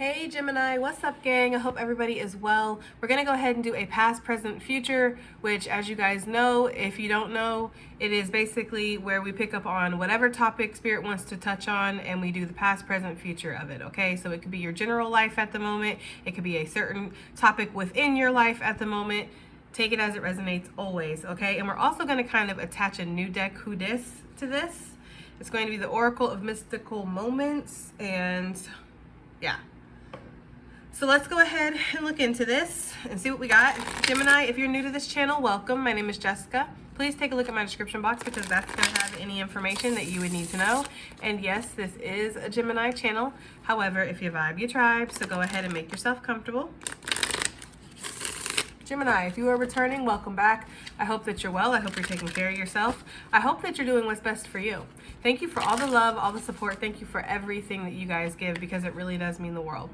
Hey Gemini, what's up gang? I hope everybody is well. We're going to go ahead and do a past, present, future, which as you guys know, if you don't know, it is basically where we pick up on whatever topic Spirit wants to touch on and we do the past, present, future of it, okay? So it could be your general life at the moment. It could be a certain topic within your life at the moment. Take it as it resonates always, okay? And we're also going to kind of attach a new deck, Who Dis, to this. It's going to be the Oracle of Mystical Moments and yeah. So let's go ahead and look into this and see what we got. Gemini, if you're new to this channel, welcome. My name is Jessica. Please take a look at my description box because that's going to have any information that you would need to know. And yes, this is a Gemini channel. However, if you vibe, you tribe. So go ahead and make yourself comfortable. Gemini, if you are returning, welcome back. I hope that you're well. I hope you're taking care of yourself. I hope that you're doing what's best for you. Thank you for all the love, all the support. Thank you for everything that you guys give because it really does mean the world.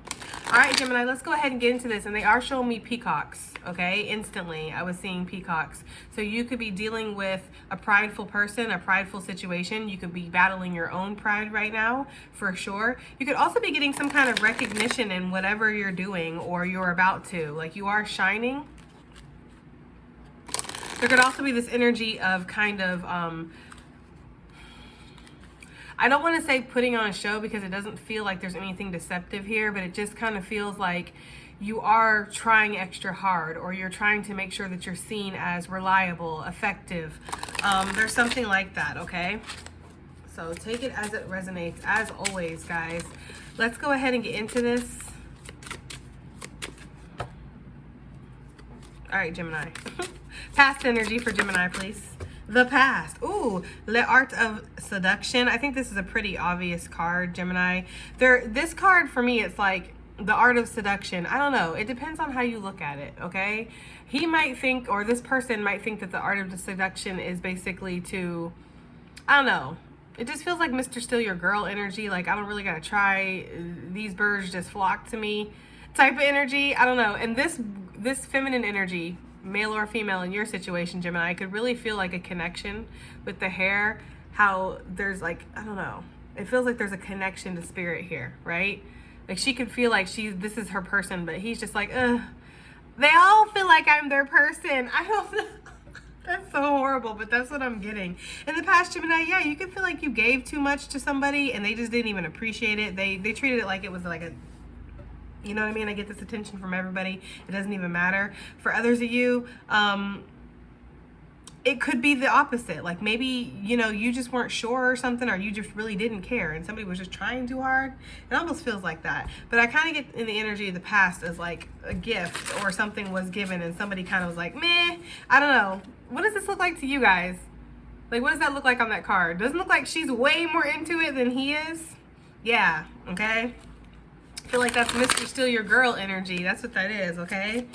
All right, Gemini, let's go ahead and get into this. And they are showing me peacocks, okay? Instantly, I was seeing peacocks. So you could be dealing with a prideful person, a prideful situation. You could be battling your own pride right now, for sure. You could also be getting some kind of recognition in whatever you're doing or you're about to. Like you are shining. There could also be this energy of kind of, I don't want to say putting on a show because it doesn't feel like there's anything deceptive here, but it just kind of feels like you are trying extra hard or you're trying to make sure that you're seen as reliable, effective. There's something like that, okay? So take it as it resonates, as always, guys. Let's go ahead and get into this. All right, Gemini. Past energy for Gemini, please. The past. Ooh, the art of seduction. I think this is a pretty obvious card, Gemini. This card for me, it's like the art of seduction. I don't know. It depends on how you look at it, okay? He might think, or this person might think that the art of the seduction is basically to, I don't know. It just feels like Mr. Steal Your Girl energy. Like, I don't really gotta try. These birds just flock to me type of energy. I don't know. And this feminine energy, male or female in your situation, Gemini, I could really feel like a connection with the hair, how there's like, I don't know, it feels like there's a connection to spirit here, right? Like she could feel like this is her person, but he's just like, they all feel like I'm their person. I don't know. That's so horrible, but that's what I'm getting. In the past, Gemini, yeah, you could feel like you gave too much to somebody and they just didn't even appreciate it. They treated it like it was like a, you know what I mean? I get this attention from everybody. It doesn't even matter. For others of you, it could be the opposite. Like maybe, you know, you just weren't sure or something, or you just really didn't care and somebody was just trying too hard. It almost feels like that. But I kind of get in the energy of the past as like a gift or something was given and somebody kind of was like, meh, I don't know. What does this look like to you guys? Like, what does that look like on that card? Doesn't look like she's way more into it than he is. Yeah, okay. I feel like that's Mr. Steal Your Girl energy. That's what that is, okay?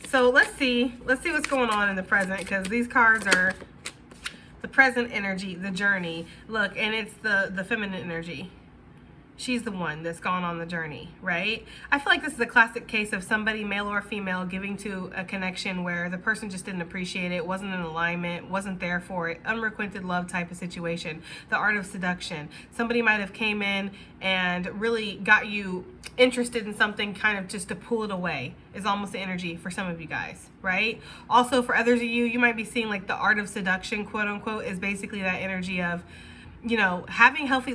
So let's see what's going on in the present, because these cards are the present energy, the journey. Look, and it's the feminine energy. She's the one that's gone on the journey, right? I feel like this is a classic case of somebody, male or female, giving to a connection where the person just didn't appreciate it, wasn't in alignment, wasn't there for it, unrequited love type of situation. The art of seduction. Somebody might have came in and really got you interested in something kind of just to pull it away is almost the energy for some of you guys, right? Also for others of you, you might be seeing like the art of seduction, quote unquote, is basically that energy of, you know,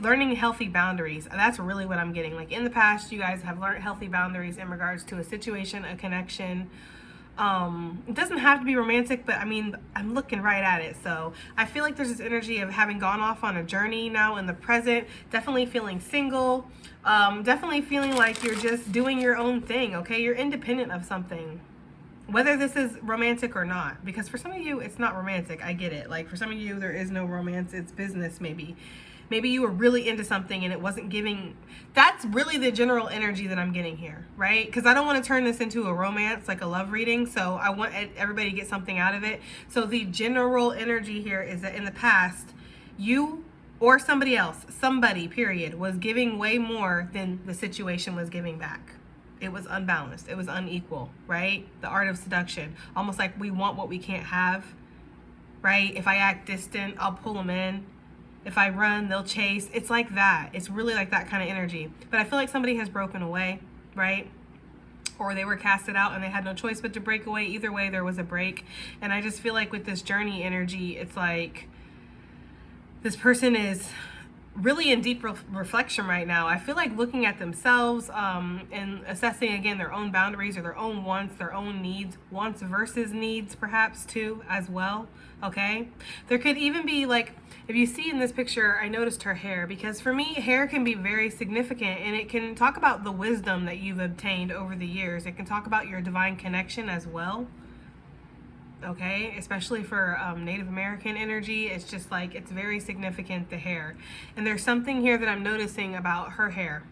learning healthy boundaries. That's really what I'm getting. Like in the past, you guys have learned healthy boundaries in regards to a situation, a connection. It doesn't have to be romantic, but I mean, I'm looking right at it. So I feel like there's this energy of having gone off on a journey now in the present, definitely feeling single, definitely feeling like you're just doing your own thing, okay? You're independent of something. Whether this is romantic or not, because for some of you, it's not romantic. I get it. Like for some of you, there is no romance. It's business, maybe. Maybe you were really into something and it wasn't giving. That's really the general energy that I'm getting here, right? Because I don't want to turn this into a romance, like a love reading. So I want everybody to get something out of it. So the general energy here is that in the past, you or somebody else, somebody, period, was giving way more than the situation was giving back. It was unbalanced. It was unequal, right? The art of seduction. Almost like we want what we can't have, right? If I act distant, I'll pull them in. If I run, they'll chase. It's like that. It's really like that kind of energy. But I feel like somebody has broken away. right? Or they were casted out and they had no choice but to break away. Either way, there was a break. And I just feel like with this journey energy, it's like this person is really in deep reflection right now. I feel like looking at themselves and assessing again their own boundaries or their own wants, their own needs, wants versus needs perhaps too as well. Okay, there could even be like, if you see in this picture, I noticed her hair, because for me hair can be very significant and it can talk about the wisdom that you've obtained over the years. It can talk about your divine connection as well. Okay, especially for Native American energy, it's just like, it's very significant, the hair. And there's something here that I'm noticing about her hair,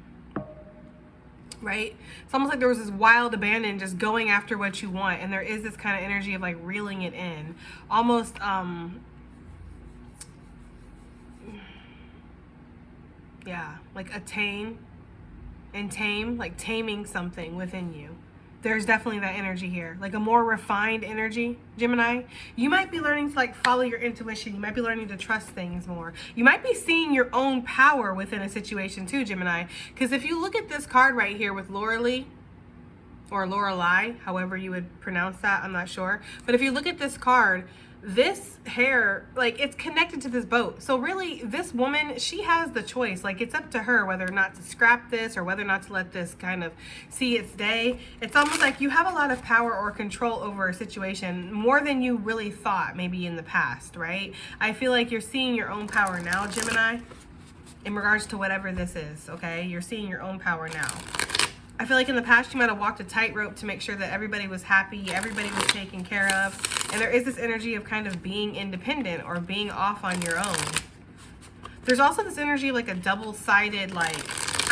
right? It's almost like there was this wild abandon, just going after what you want, and there is this kind of energy of like reeling it in, almost yeah, like attain and tame, like taming something within you. There's definitely that energy here, like a more refined energy, Gemini. You might be learning to like follow your intuition. You might be learning to trust things more. You might be seeing your own power within a situation too, Gemini. Because if you look at this card right here with Lorelei, or Lorelei, however you would pronounce that, I'm not sure. But if you look at this card, this hair, like, it's connected to this boat. So really, this woman, she has the choice. Like, it's up to her whether or not to scrap this or whether or not to let this kind of see its day. It's almost like you have a lot of power or control over a situation, more than you really thought maybe in the past, right? I feel like you're seeing your own power now, Gemini, in regards to whatever this is, okay? You're seeing your own power now. I feel like in the past you might have walked a tightrope to make sure that everybody was happy, everybody was taken care of. And there is this energy of kind of being independent or being off on your own. There's also this energy of like a double-sided, like,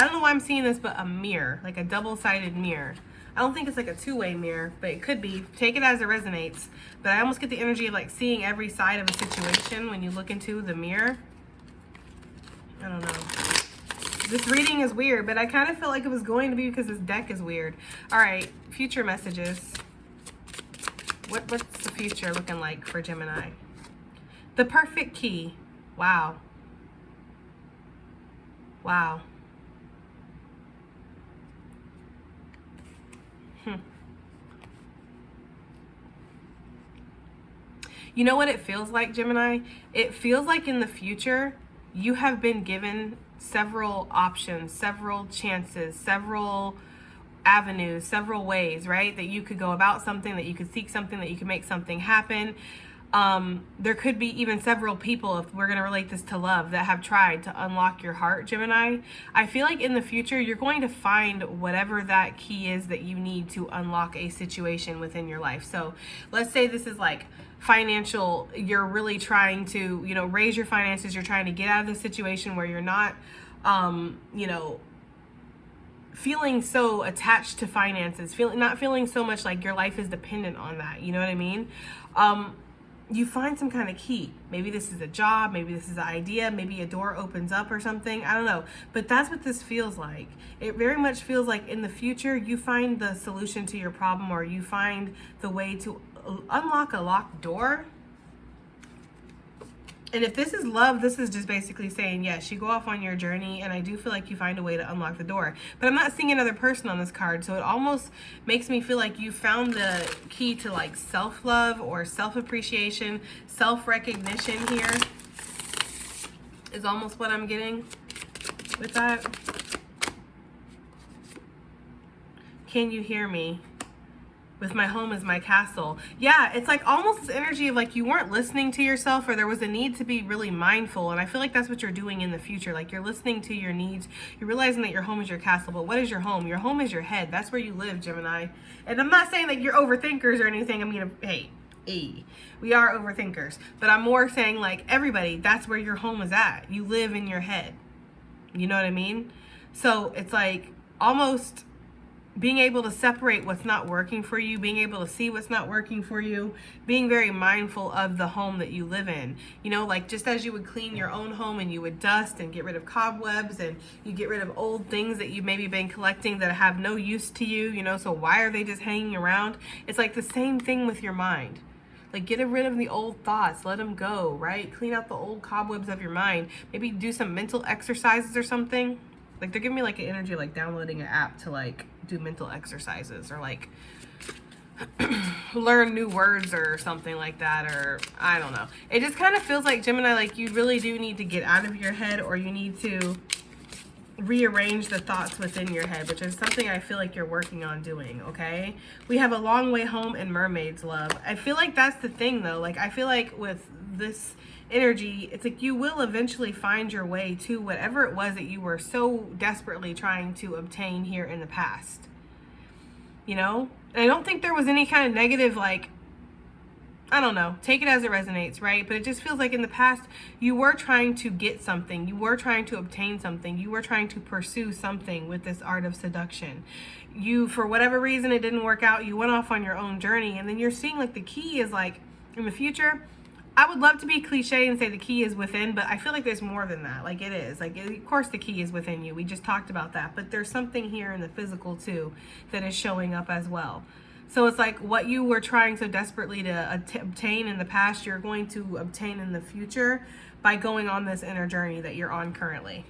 I don't know why I'm seeing this, but a mirror, like a double-sided mirror. I don't think it's like a two-way mirror, but it could be. Take it as it resonates. But I almost get the energy of like seeing every side of a situation when you look into the mirror. I don't know. This reading is weird, but I kind of felt like it was going to be because this deck is weird. All right, future messages. What's the future looking like for Gemini? The perfect key. Wow. Wow. You know what it feels like, Gemini? It feels like in the future, you have been given several options, several chances, several avenues, several ways, right? That you could go about something, that you could seek something, that you could make something happen. There could be even several people, if we're going to relate this to love, that have tried to unlock your heart, Gemini. I feel like in the future, you're going to find whatever that key is that you need to unlock a situation within your life. So let's say this is like financial, you're really trying to, you know, raise your finances. You're trying to get out of the situation where you're not, you know, feeling so attached to finances, not feeling so much like your life is dependent on that. You know what I mean? You find some kind of key. Maybe this is a job, maybe this is an idea, maybe a door opens up or something. I don't know. But that's what this feels like. It very much feels like in the future, you find the solution to your problem, or you find the way to unlock a locked door. And if this is love, this is just basically saying, yes, you go off on your journey, and I do feel like you find a way to unlock the door. But I'm not seeing another person on this card, so it almost makes me feel like you found the key to like self-love or self-appreciation, self-recognition here is almost what I'm getting with that. Can you hear me? With my home as my castle. Yeah, it's like almost this energy of like you weren't listening to yourself, or there was a need to be really mindful. And I feel like that's what you're doing in the future. Like you're listening to your needs. You're realizing that your home is your castle. But what is your home? Your home is your head. That's where you live, Gemini. And I'm not saying that you're overthinkers or anything. I mean, hey, we are overthinkers. But I'm more saying like everybody, that's where your home is at. You live in your head. You know what I mean? So it's like almost being able to separate what's not working for you, being able to see what's not working for you, being very mindful of the home that you live in. You know, like just as you would clean your own home and you would dust and get rid of cobwebs and you get rid of old things that you've maybe been collecting that have no use to you, you know, so why are they just hanging around? It's like the same thing with your mind. Like get rid of the old thoughts, let them go, right? Clean out the old cobwebs of your mind. Maybe do some mental exercises or something. Like they're giving me like an energy like downloading an app to like do mental exercises or like learn new words or something like that, or I don't know. It just kind of feels like, Gemini, like you really do need to get out of your head, or you need to rearrange the thoughts within your head, which is something I feel like you're working on doing, okay? We have a long way home and mermaids, love. I feel like that's the thing though. Like I feel like with this energy, it's like you will eventually find your way to whatever it was that you were so desperately trying to obtain here in the past. You know? And I don't think there was any kind of negative, like, I don't know, take it as it resonates, right? But it just feels like in the past, you were trying to get something. You were trying to obtain something. You were trying to pursue something with this art of seduction. You, for whatever reason, it didn't work out. You went off on your own journey. And then you're seeing like the key is like, in the future, I would love to be cliche and say the key is within, but I feel like there's more than that. Like it is. Like, of course the key is within you. We just talked about that. But there's something here in the physical too that is showing up as well. So it's like what you were trying so desperately to obtain in the past, you're going to obtain in the future by going on this inner journey that you're on currently.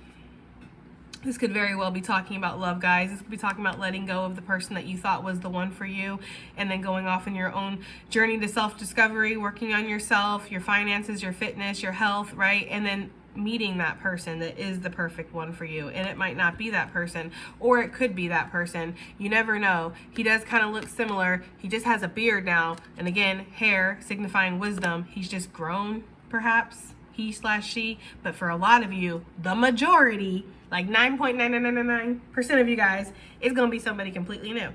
This could very well be talking about love, guys. This could be talking about letting go of the person that you thought was the one for you and then going off in your own journey to self-discovery, working on yourself, your finances, your fitness, your health, right? And then meeting that person that is the perfect one for you. And it might not be that person, or it could be that person. You never know. He does kind of look similar. He just has a beard now. And again, hair signifying wisdom. He's just grown, perhaps, he/she. But for a lot of you, the majority, like 9.9999% of you guys, is going to be somebody completely new.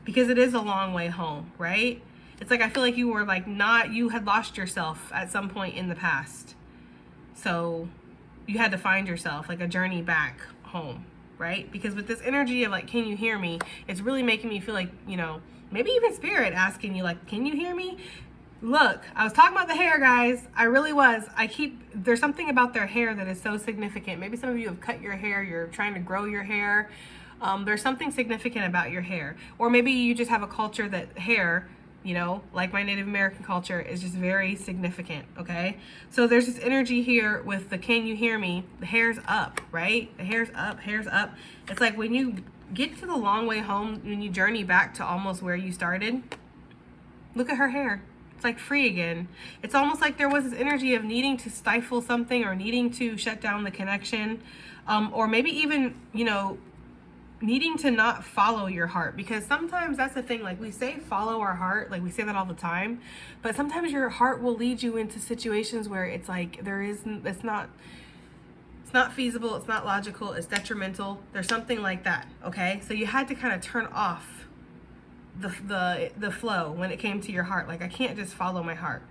Because it is a long way home, right? It's like I feel like you were like you had lost yourself at some point in the past. So you had to find yourself, like a journey back home, right? Because with this energy of like, can you hear me? It's really making me feel like, you know, maybe even spirit asking you like, can you hear me? Look, I was talking about the hair, guys. I really was. There's something about their hair that is so significant. Maybe some of you have cut your hair. You're trying to grow your hair. There's something significant about your hair. Or maybe you just have a culture that hair, you know, like my Native American culture, is just very significant, okay? So there's this energy here with the can you hear me? The hair's up, right? The hair's up, hair's up. It's like when you get to the long way home, when you journey back to almost where you started, look at her hair. It's like free again. It's almost like there was this energy of needing to stifle something or needing to shut down the connection, or maybe even, you know, needing to not follow your heart, because sometimes that's the thing, like we say follow our heart, like we say that all the time, but sometimes your heart will lead you into situations where it's like it's not feasible, it's not logical, it's detrimental, there's something like that, okay? So you had to kind of turn off the flow when it came to your heart. Like I can't just follow my heart,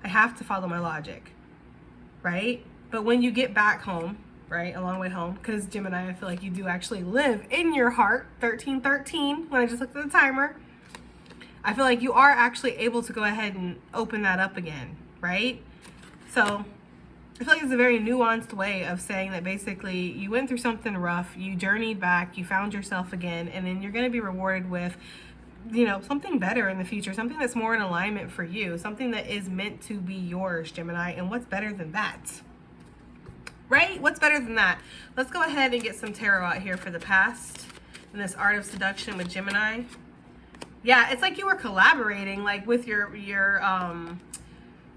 I have to follow my logic, right? But when you get back home, right, a long way home, because Gemini, I feel like you do actually live in your heart, 1313, when I just looked at the timer, I feel like you are actually able to go ahead and open that up again, right? So I feel like it's a very nuanced way of saying that basically you went through something rough, you journeyed back, you found yourself again, and then you're going to be rewarded with, you know, something better in the future, something that's more in alignment for you, something that is meant to be yours, Gemini. And what's better than that? Right? What's better than that? Let's go ahead and get some tarot out here for the past and this art of seduction with Gemini. Yeah, it's like you were collaborating, like with your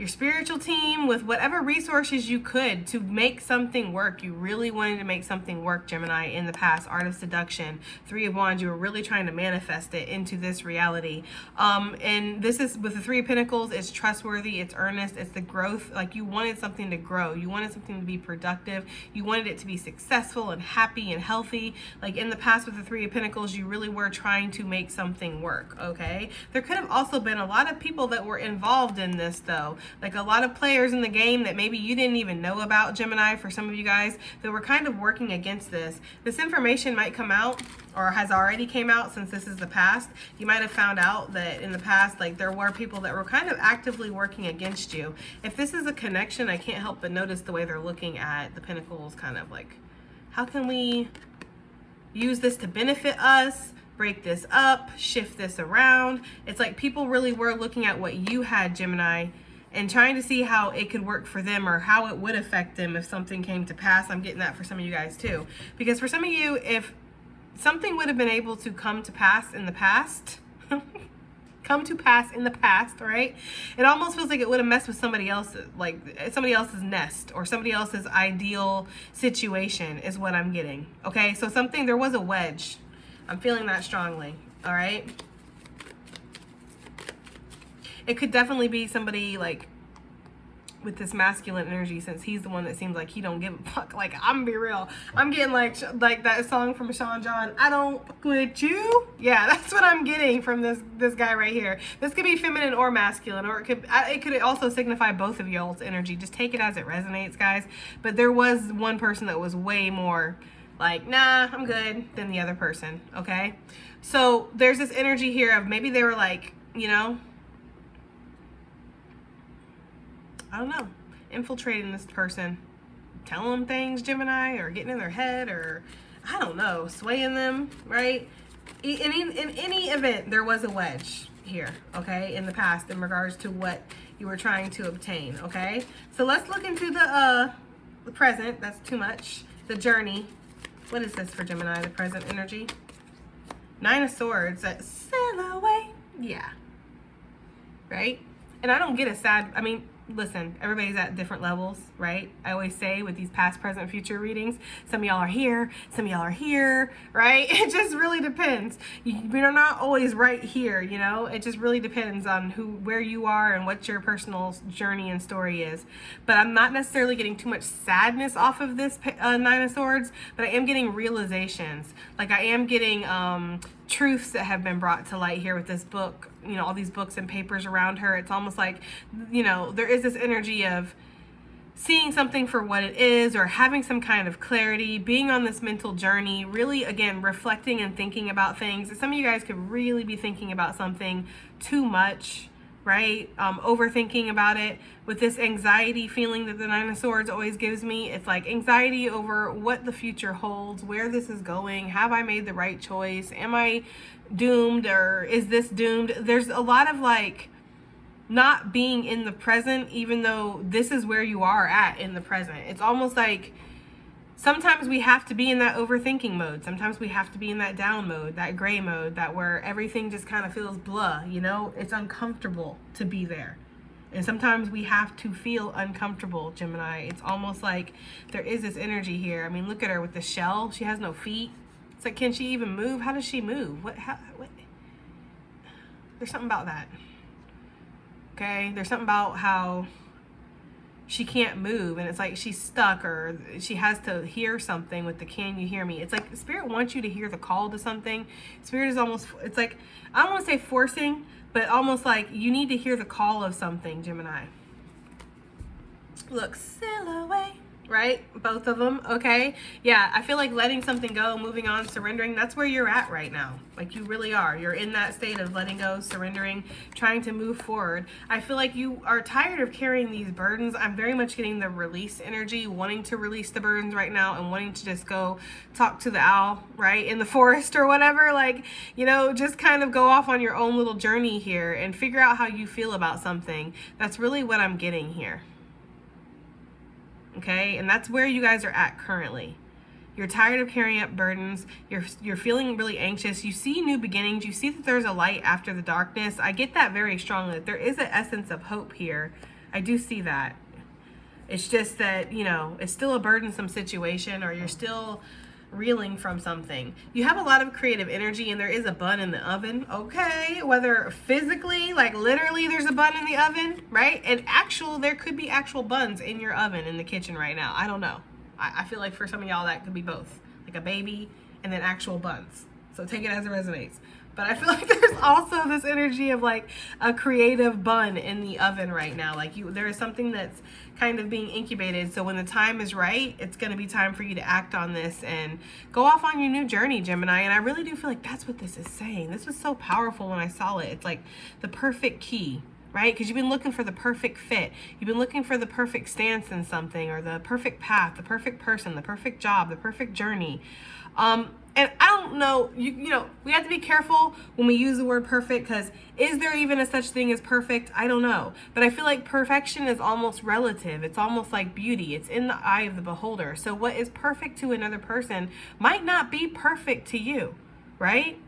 spiritual team, with whatever resources you could to make something work. You really wanted to make something work, Gemini, in the past. Art of seduction, 3 of Wands, you were really trying to manifest it into this reality. And this is with the 3 of Pentacles, it's trustworthy, it's earnest, it's the growth. Like you wanted something to grow, you wanted something to be productive, you wanted it to be successful and happy and healthy. Like in the past with the 3 of Pentacles, you really were trying to make something work, okay? There could have also been a lot of people that were involved in this though. Like a lot of players in the game that maybe you didn't even know about, Gemini, for some of you guys, that were kind of working against this. This information might come out, or has already came out, since this is the past. You might have found out that in the past, like there were people that were kind of actively working against you. If this is a connection, I can't help but notice the way they're looking at the Pentacles, kind of like, how can we use this to benefit us? Break this up, shift this around. It's like people really were looking at what you had, Gemini, and trying to see how it could work for them, or how it would affect them if something came to pass. I'm getting that for some of you guys too. Because for some of you, if something would have been able to come to pass in the past. Come to pass in the past, right? It almost feels like it would have messed with somebody else's, like somebody else's nest or somebody else's ideal situation is what I'm getting. Okay, so something, there was a wedge. I'm feeling that strongly. All right. It could definitely be somebody like with this masculine energy, since he's the one that seems like he don't give a fuck. Like, I'm gonna be real, I'm getting like that song from Sean John, I don't fuck with you. Yeah, that's what I'm getting from this guy right here. This could be feminine or masculine, or it could also signify both of y'all's energy. Just take it as it resonates, guys. But there was one person that was way more like, nah, I'm good, than the other person. Okay, so there's this energy here of maybe they were like, you know, I don't know, infiltrating this person, telling them things, Gemini, or getting in their head, or I don't know, swaying them, right? In any event, there was a wedge here, okay, in the past in regards to what you were trying to obtain, okay? So let's look into the present. That's too much. The journey. What is this for Gemini, the present energy? 9 of Swords, that sail away. Yeah. Right? And I don't get a sad, I mean, listen, everybody's at different levels, right? I always say with these past, present, future readings, some of y'all are here, some of y'all are here, right? It just really depends. We're not always right here, you know? It just really depends on where you are and what your personal journey and story is. But I'm not necessarily getting too much sadness off of this 9 of Swords, but I am getting realizations. Like, I am getting truths that have been brought to light here with this book, you know, all these books and papers around her. It's almost like, you know, there is this energy of seeing something for what it is, or having some kind of clarity, being on this mental journey, really, again, reflecting and thinking about things. Some of you guys could really be thinking about something too much, right? Overthinking about it with this anxiety feeling that the 9 of Swords always gives me. It's like anxiety over what the future holds, where this is going. Have I made the right choice? Am I doomed, or is this doomed? There's a lot of like not being in the present, even though this is where you are at in the present. It's almost like sometimes we have to be in that overthinking mode. Sometimes we have to be in that down mode, that gray mode, that where everything just kind of feels blah, you know? It's uncomfortable to be there. And sometimes we have to feel uncomfortable, Gemini. It's almost like there is this energy here. I mean, look at her with the shell. She has no feet. It's like, can she even move? How does she move? What? There's something about that. Okay? There's something about how she can't move, and it's like she's stuck, or she has to hear something with the can you hear me. It's like Spirit wants you to hear the call to something. Spirit is almost, it's like, I don't want to say forcing, but almost like you need to hear the call of something, Gemini. Look, sail away. Right? Both of them. Okay. Yeah. I feel like letting something go, moving on, surrendering. That's where you're at right now. Like, you really are. You're in that state of letting go, surrendering, trying to move forward. I feel like you are tired of carrying these burdens. I'm very much getting the release energy, wanting to release the burdens right now and wanting to just go talk to the owl, right? In the forest or whatever. Like, you know, just kind of go off on your own little journey here and figure out how you feel about something. That's really what I'm getting here. Okay, and that's where you guys are at currently. You're tired of carrying up burdens. You're feeling really anxious. You see new beginnings. You see that there's a light after the darkness. I get that very strongly. There is an essence of hope here. I do see that. It's just that, you know, it's still a burdensome situation, or you're still reeling from something. You have a lot of creative energy, and there is a bun in the oven. Okay, whether physically, like literally there's a bun in the oven, right? And there could be actual buns in your oven in the kitchen right now. I don't know. I feel like for some of y'all that could be both, like a baby and then actual buns. So take it as it resonates. But I feel like there's also this energy of like a creative bun in the oven right now. Like there is something that's kind of being incubated. So when the time is right, it's going to be time for you to act on this and go off on your new journey, Gemini. And I really do feel like that's what this is saying. This was so powerful when I saw it. It's like the perfect key, right? Because you've been looking for the perfect fit. You've been looking for the perfect stance in something, or the perfect path, the perfect person, the perfect job, the perfect journey. And I don't know, you know, we have to be careful when we use the word perfect, because is there even a such thing as perfect? I don't know. But I feel like perfection is almost relative. It's almost like beauty. It's in the eye of the beholder. So what is perfect to another person might not be perfect to you, right?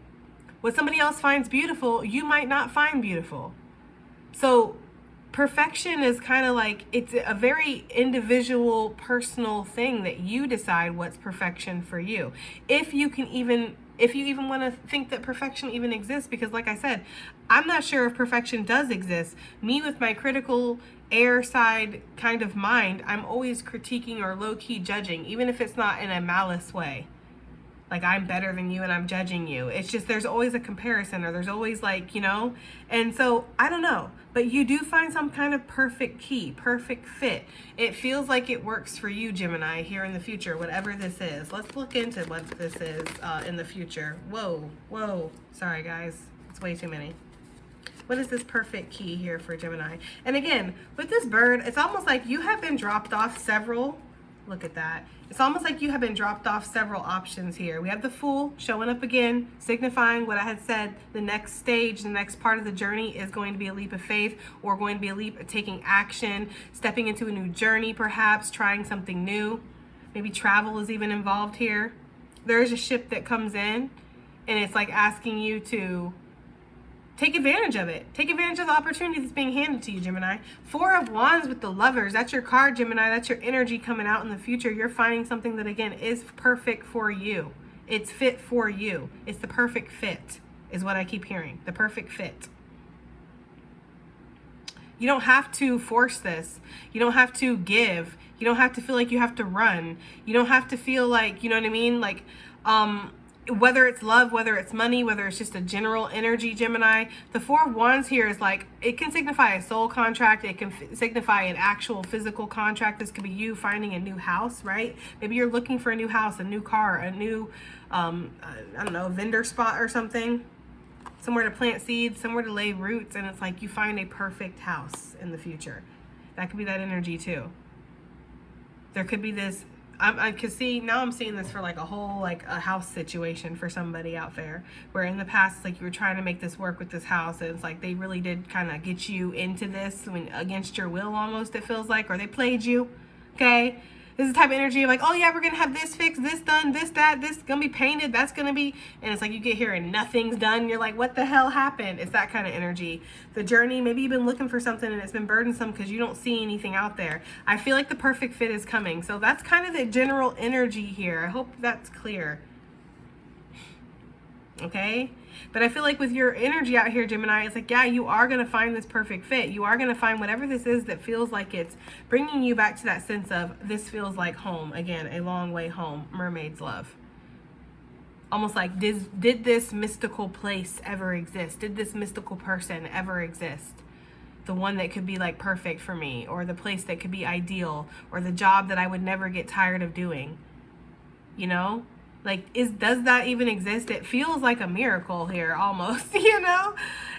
What somebody else finds beautiful, you might not find beautiful. So perfection is kind of like, it's a very individual, personal thing that you decide what's perfection for you. If you even want to think that perfection even exists, because like I said, I'm not sure if perfection does exist. Me, with my critical air side kind of mind, I'm always critiquing or low-key judging, even if it's not in a malice way. Like I'm better than you and I'm judging you. It's just, there's always a comparison, or there's always like, you know, and so I don't know, but you do find some kind of perfect key, perfect fit. It feels like it works for you, Gemini, here in the future, whatever this is. Let's look into what this is in the future. Whoa. Sorry, guys. It's way too many. What is this perfect key here for Gemini? And again, with this bird, it's almost like you have been dropped off several. Look at that. It's almost like you have been dropped off several options here. We have the Fool showing up again, signifying what I had said. The next stage, the next part of the journey is going to be a leap of faith, or going to be a leap of taking action, stepping into a new journey, perhaps trying something new. Maybe travel is even involved here. There is a ship that comes in, and it's like asking you to take advantage of it. Take advantage of the opportunity that's being handed to you, Gemini. Four of Wands with the Lovers. That's your card, Gemini. That's your energy coming out in the future. You're finding something that, again, is perfect for you. It's fit for you. It's the perfect fit, is what I keep hearing. The perfect fit. You don't have to force this. You don't have to give. You don't have to feel like you have to run. You don't have to feel like, you know what I mean? Like, whether it's love, whether it's money, whether it's just a general energy, Gemini, the Four of Wands here is like, it can signify a soul contract. It can signify an actual physical contract. This could be you finding a new house, right? Maybe you're looking for a new house, a new car, a new, I don't know, vendor spot or something, somewhere to plant seeds, somewhere to lay roots. And it's like you find a perfect house in the future. That could be that energy too. There could be this, I could see, now I'm seeing this for like a whole, like a house situation for somebody out there, where in the past, like you were trying to make this work with this house, and it's like they really did kind of get you into this against your will almost, it feels like, or they played you, okay? This is the type of energy of like, oh yeah, we're going to have this fixed, this done, this, that, this going to be painted, that's going to be, and it's like you get here and nothing's done. You're like, what the hell happened? It's that kind of energy. The journey, maybe you've been looking for something and it's been burdensome because you don't see anything out there. I feel like the perfect fit is coming. So that's kind of the general energy here. I hope that's clear. Okay? But I feel like with your energy out here, Gemini, it's like, yeah, you are going to find this perfect fit. You are going to find whatever this is that feels like it's bringing you back to that sense of, this feels like home. Again, a long way home. Mermaid's love. Almost like, did this mystical place ever exist? Did this mystical person ever exist? The one that could be like perfect for me, or the place that could be ideal, or the job that I would never get tired of doing. You know? Like, does that even exist? It feels like a miracle here almost, you know?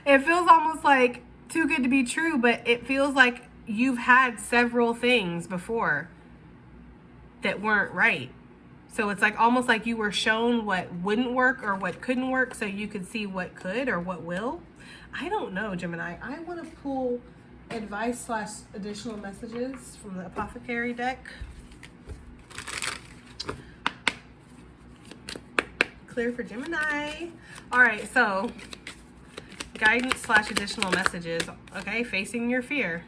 It feels almost like too good to be true, but it feels like you've had several things before that weren't right. So it's like almost like you were shown what wouldn't work or what couldn't work, so you could see what could or what will. I don't know, Gemini. I want to pull advice / additional messages from the Apothecary deck. Clear for Gemini. All right, so guidance / additional messages. Okay, facing your fear.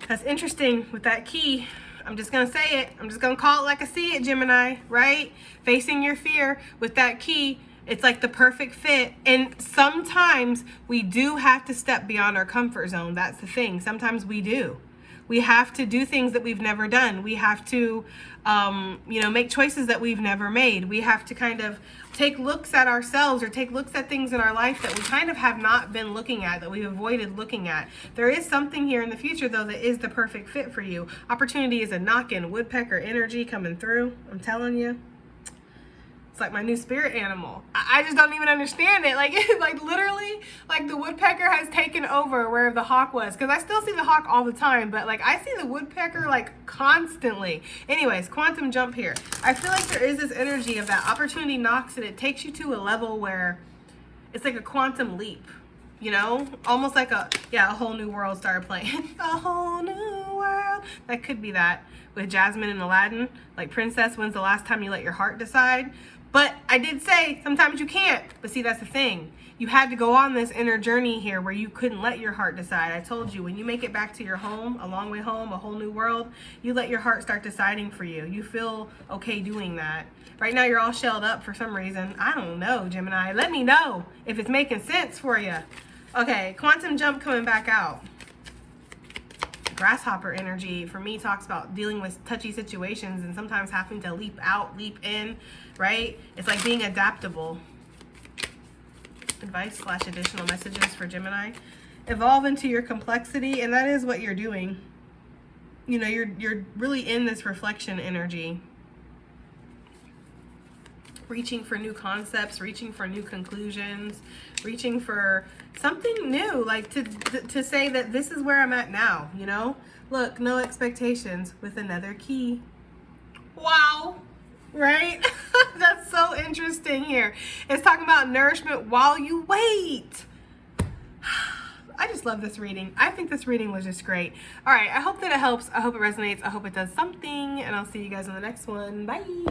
That's interesting with that key. I'm just gonna say it. I'm just gonna call it like I see it, Gemini, right? Facing your fear with that key. It's like the perfect fit. And sometimes we do have to step beyond our comfort zone. That's the thing. Sometimes we do. We have to do things that we've never done. We have to, make choices that we've never made. We have to kind of take looks at ourselves, or take looks at things in our life that we kind of have not been looking at, that we've avoided looking at. There is something here in the future, though, that is the perfect fit for you. Opportunity is a knock-in, woodpecker energy coming through. I'm telling you. It's like my new spirit animal. I just don't even understand it. Like, like literally, like the woodpecker has taken over where the hawk was. Because I still see the hawk all the time, but like I see the woodpecker like constantly. Anyways, quantum jump here. I feel like there is this energy of that opportunity knocks and it takes you to a level where it's like a quantum leap. You know, almost like a whole new world started playing. A whole new world. That could be that with Jasmine and Aladdin. Like, princess, when's the last time you let your heart decide? But I did say sometimes you can't. But see, that's the thing. You had to go on this inner journey here where you couldn't let your heart decide. I told you, when you make it back to your home, a long way home, a whole new world, you let your heart start deciding for you. You feel okay doing that. Right now, you're all shelled up for some reason. I don't know, Gemini. Let me know if it's making sense for you. Okay, quantum jump coming back out. Grasshopper energy for me talks about dealing with touchy situations and sometimes having to leap out, leap in, right? It's like being adaptable. Advice / additional messages for Gemini. Evolve into your complexity, and that is what you're doing. You know, you're really in this reflection energy. Reaching for new concepts, reaching for new conclusions, reaching for something new, like to say that this is where I'm at now, you know? Look, no expectations with another key. Wow, right? That's so interesting here. It's talking about nourishment while you wait. I just love this reading. I think this reading was just great. All right, I hope that it helps. I hope it resonates. I hope it does something, and I'll see you guys in the next one. Bye.